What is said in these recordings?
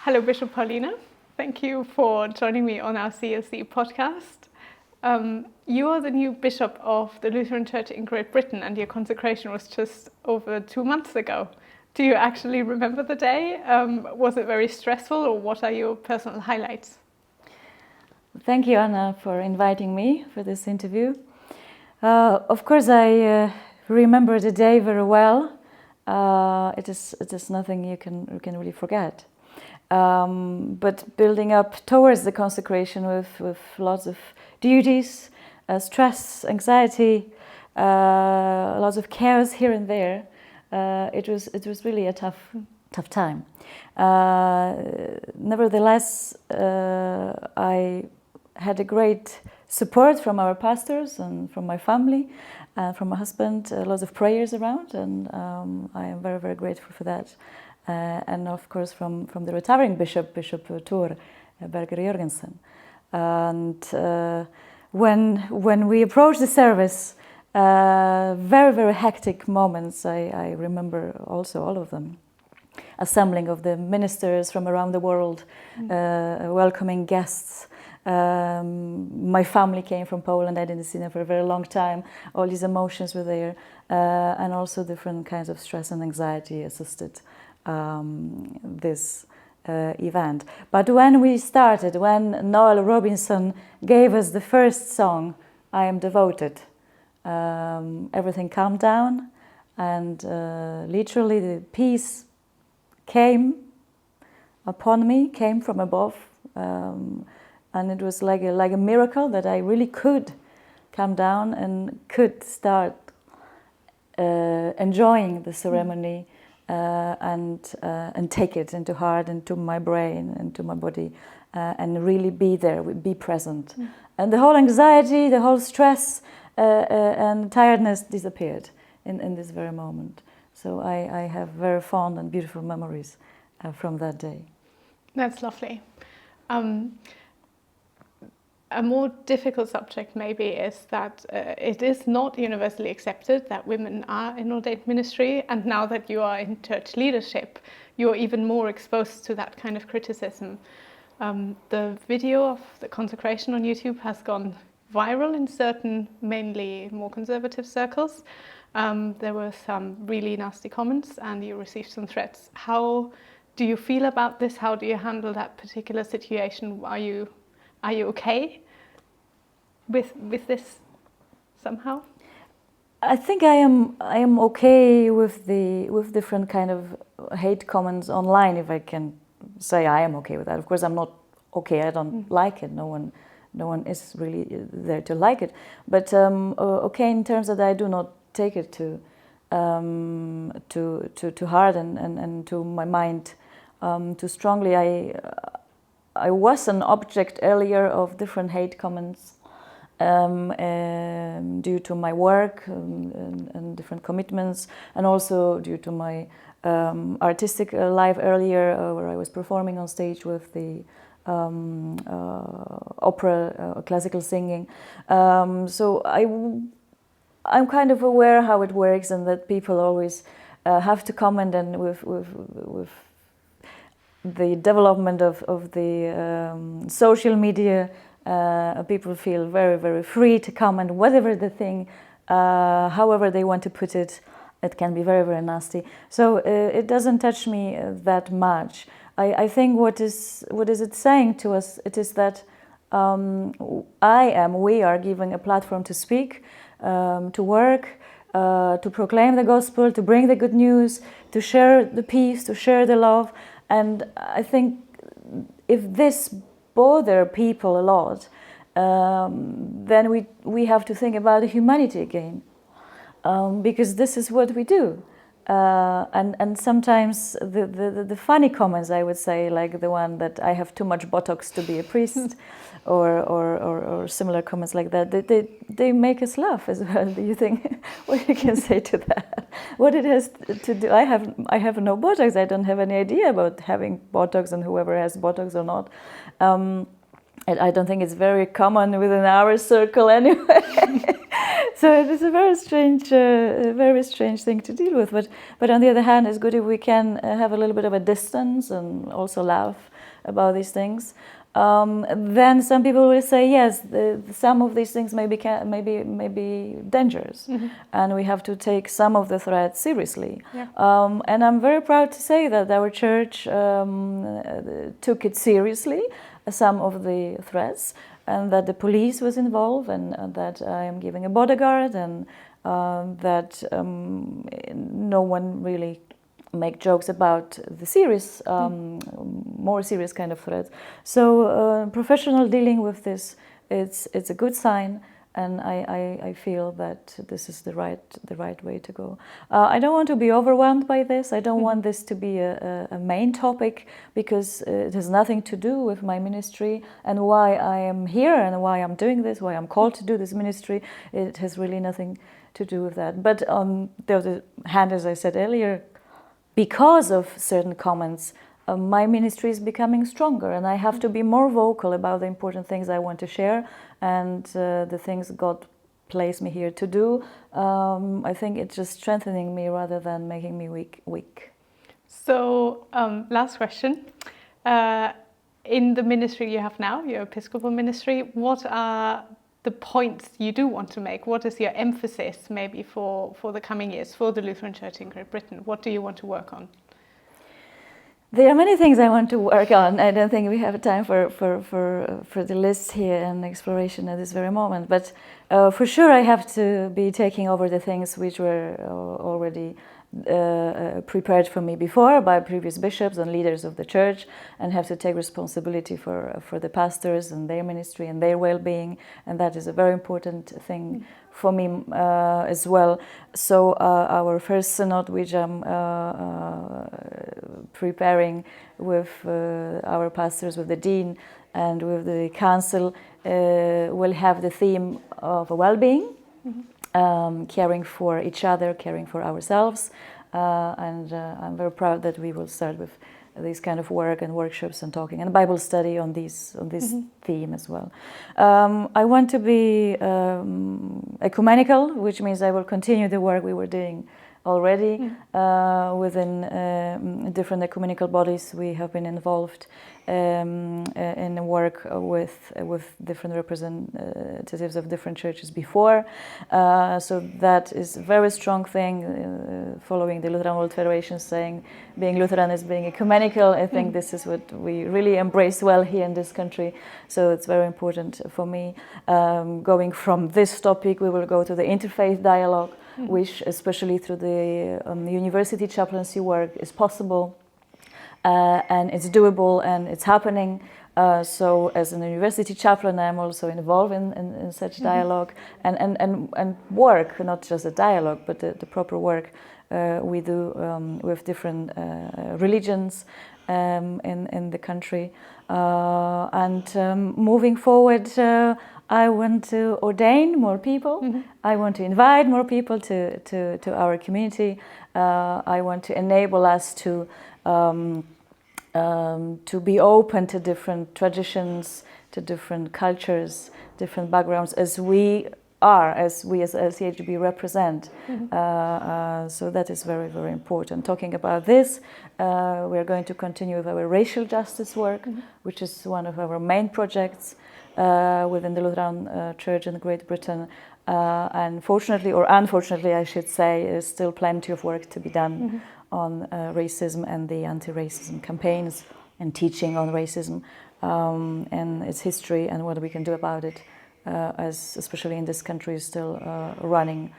Hello, Bishop Paulina. Thank you for joining me on our CSC podcast. You are the new bishop of the Lutheran Church in Great Britain, and your consecration was just over 2 months ago. Do you actually remember the day? Was it very stressful, or what are your personal highlights? Thank you, Anna, for inviting me for this interview. Of course, I remember the day very well. It is nothing you can really forget. But building up towards the consecration with lots of duties, stress, anxiety, lots of chaos here and there. It was really a tough time. Nevertheless, I had a great support from our pastors and from my family, from my husband. Lots of prayers around, and I am very, very grateful for that. And of course from the retiring Bishop Tor Berger Jorgensen. And when we approached the service, very, very hectic moments, I remember also all of them. Assembling of the ministers from around the world, welcoming guests. My family came from Poland. I didn't see them for a very long time. All these emotions were there, and also different kinds of stress and anxiety assisted this event. But when we started, when Noel Robinson gave us the first song, I Am Devoted, everything calmed down, and literally the peace came upon me, came from above, and it was like a miracle that I really could calm down and could start enjoying the ceremony. And take it into heart, into my brain, into my body, and really be there, be present. And the whole anxiety, the whole stress and tiredness disappeared in this very moment. So I have very fond and beautiful memories from that day. That's lovely. A more difficult subject maybe is that it is not universally accepted that women are in ordained ministry, and now that you are in church leadership, you're even more exposed to that kind of criticism. The video of the consecration on YouTube has gone viral in certain, mainly more conservative circles. There were some really nasty comments, and you received some threats. How do you feel about this? How do you handle that particular situation? Are you okay with this somehow? I think I am okay with different kind of hate comments online, if I can say I am okay with that. Of course, I'm not okay. I don't like it. No one is really there to like it. But okay in terms that I do not take it to heart and to my mind too strongly. I was an object earlier of different hate comments due to my work and different commitments, and also due to my artistic life earlier, where I was performing on stage with the opera, classical singing. So I'm kind of aware how it works, and that people always have to comment, and with the development of the social media, people feel very, very free to comment whatever the thing, however they want to put it. It can be very, very nasty. So it doesn't touch me that much. I think what is it saying to us? It is that we are giving a platform to speak, to work, to proclaim the gospel, to bring the good news, to share the peace, to share the love. And I think if this bothers people a lot, then we have to think about humanity again, because this is what we do. And sometimes the funny comments, I would say, like the one that I have too much Botox to be a priest, or similar comments like that, they make us laugh as well. Do you think what you can say to that? What it has to do? I have no Botox. I don't have any idea about having Botox and whoever has Botox or not. I don't think it's very common within our circle anyway. So it is a very strange thing to deal with. But on the other hand, it's good if we can have a little bit of a distance and also laugh about these things, then some people will say, yes, some of these things may be dangerous, and we have to take some of the threats seriously. Yeah. And I'm very proud to say that our church took it seriously, some of the threats, and that the police was involved, and that I am giving a bodyguard, and that no one really make jokes about the serious, more serious kind of threats. So professional dealing with this, it's a good sign, and I feel that this is the right way to go. I don't want to be overwhelmed by this. I don't want this to be a main topic, because it has nothing to do with my ministry and why I am here and why I'm doing this, why I'm called to do this ministry. It has really nothing to do with that. But on the other hand, as I said earlier, because of certain comments, my ministry is becoming stronger, and I have to be more vocal about the important things I want to share, and the things God placed me here to do. I think it's just strengthening me rather than making me weak. So, last question. In the ministry you have now, your Episcopal ministry, what are the points you do want to make? What is your emphasis maybe for the coming years for the Lutheran Church in Great Britain? What do you want to work on? There are many things I want to work on. I don't think we have time for the list here and exploration at this very moment. But for sure I have to be taking over the things which were already prepared for me before by previous bishops and leaders of the church, and have to take responsibility for the pastors and their ministry and their well-being, and that is a very important thing for me as well. So our first synod, which I'm preparing with our pastors, with the dean and with the council, will have the theme of well-being. Caring for each other, caring for ourselves, and I'm very proud that we will start with this kind of work and workshops and talking and Bible study on this theme as well. I want to be ecumenical, which means I will continue the work we were doing already within different ecumenical bodies. We have been involved in work with different representatives of different churches before, so that is a very strong thing, following the Lutheran World Federation saying being Lutheran is being ecumenical. I think this is what we really embrace well here in this country, so it's very important for me. Going from this topic, we will go to the interfaith dialogue, which especially through the university chaplaincy work is possible. And it's doable and it's happening. So as an university chaplain, I'm also involved in such dialogue and work, not just a dialogue, but the proper work we do with different religions in the country. And moving forward, I want to ordain more people. I want to invite more people to our community. I want to enable us to be open to different traditions, to different cultures, different backgrounds, as we as LCHB represent. So that is very, very important. Talking about this, we are going to continue with our racial justice work, which is one of our main projects within the Lutheran Church in Great Britain. And fortunately, or unfortunately, I should say, there's still plenty of work to be done on racism and the anti-racism campaigns and teaching on racism and its history and what we can do about it, as especially in this country is still running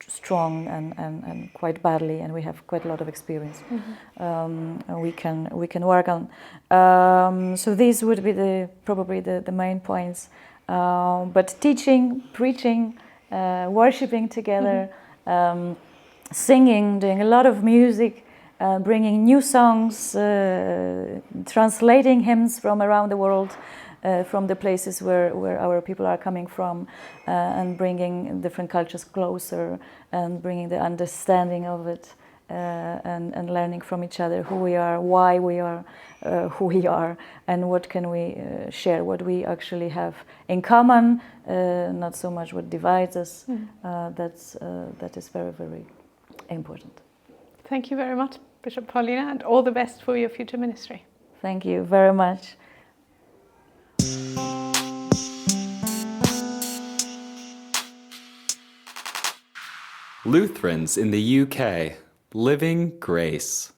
strong and quite badly, and we have quite a lot of experience we can work on. So these would be probably the main points. But teaching, preaching, worshiping together, singing, doing a lot of music, bringing new songs, translating hymns from around the world, from the places where our people are coming from, and bringing different cultures closer, and bringing the understanding of it, and learning from each other who we are, why we are who we are, and what can we share, what we actually have in common, not so much what divides us. That is very, very important. Thank you very much, Bishop Paulina, and all the best for your future ministry. Thank you very much. Lutherans in the UK, living grace.